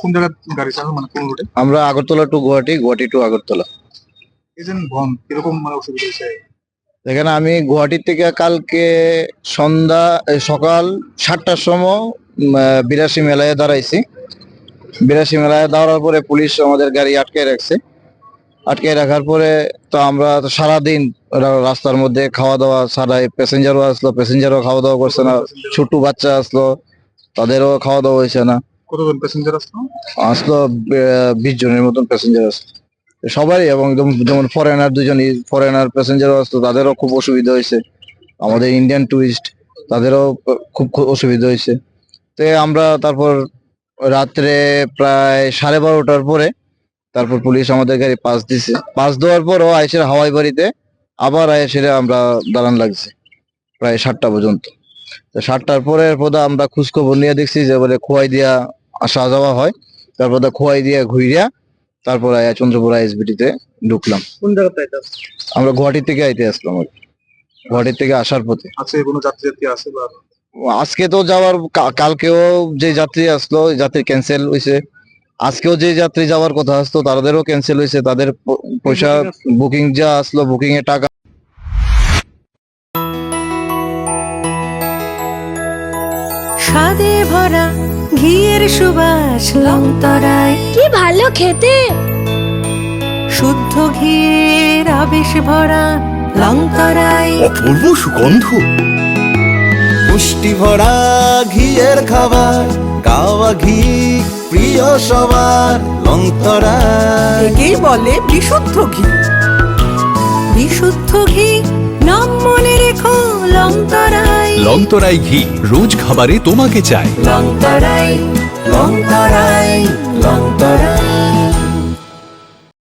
কোন জায়গায় গাড়ি চালান, মানে কোন রুটে? আমরা আগরতলা টু গুয়াহাটি, গুয়াহাটি টু আগরতলা। এই যে বন কিরকম মানে অসুবিধা হয়েছে? এখানে আমি গুয়াহাটির থেকে কালকে সকাল 7টার সময় 82 মেলায় দাঁড়াইছি। 82 মেলায় দাঁড়ার পরে পুলিশ আমাদের গাড়ি আটকে রাখছে। আটকে রাখার পরে তো আমরা তো সারাদিন রাস্তার মধ্যে খাওয়া দাওয়া ছাড়াই, প্যাসেঞ্জারও আসলো, প্যাসেঞ্জারও খাওয়া দাওয়া করছে না, ছোট বাচ্চা আসলো, তাদেরও খাওয়া দাওয়া হয়েছে না। কতজন প্যাসেঞ্জার আসলো? আসলো 20 জনের মতন প্যাসেঞ্জার আসলো সবাই, এবং যেমন ফরেনার 2জন ফরেনার প্যাসেঞ্জারও আসতো, তাদেরও খুব অসুবিধা হয়েছে। আমাদের ইন্ডিয়ান টুরিস্ট, তাদেরও খুব অসুবিধা হয়েছে। তো আমরা তারপর রাত্রে প্রায় 12:30টার পরে তারপর পুলিশ আমাদের গাড়ি পাস দিছে। পাস দেওয়ার পরও আইসের হাওয়াই বাড়িতে আবার আইসের আমরা দাঁড়ান লাগছে প্রায় 7টা পর্যন্ত। তো 7টার পরে আমরা খোঁজখবর নিয়ে দেখছি যে বলে খোয়াই দিয়া আসা যাওয়া হয়। তারপর খোয়াই দিয়া ঘুরিয়া তারপর চন্দ্রপুর আইএসবিটিতে ঢুকলাম। কোন জায়গায়? আমরা গুয়াহাটি থেকে আইতে আসলাম, গুয়াহাটি থেকে আসার পথে। আছে কোনো যাত্রী আছে? আজকে তো যাওয়ার, কালকেও যে যাত্রী আসলো যাত্রী ক্যান্সেল হয়েছে। আজকেও যে যাত্রী যাওয়ার কথা আসতো তাদেরও ক্যান্সেল হয়েছে। তাদের পয়সা বুকিং যা আসলো, বুকিং এর টাকা। স্বাদে ভরা ঘিয়ের সুবাস লংতরায়, কি ভালো খেতে। শুদ্ধ ঘিয়ের আবেশ ভরা লংতরায়, অপূর্ব সুগন্ধ, পুষ্টি ভরা ঘিয়ের খাবার, কাওয়া ঘি প্রিয় সবার লংতরায়। একেই বলে বিশুদ্ধ ঘি। বিশুদ্ধ ঘি নাম মনে রেখো লংতরায়। লংতরাই ঘি রোজ খাবারে তোমাকে চাই। লংতরায়।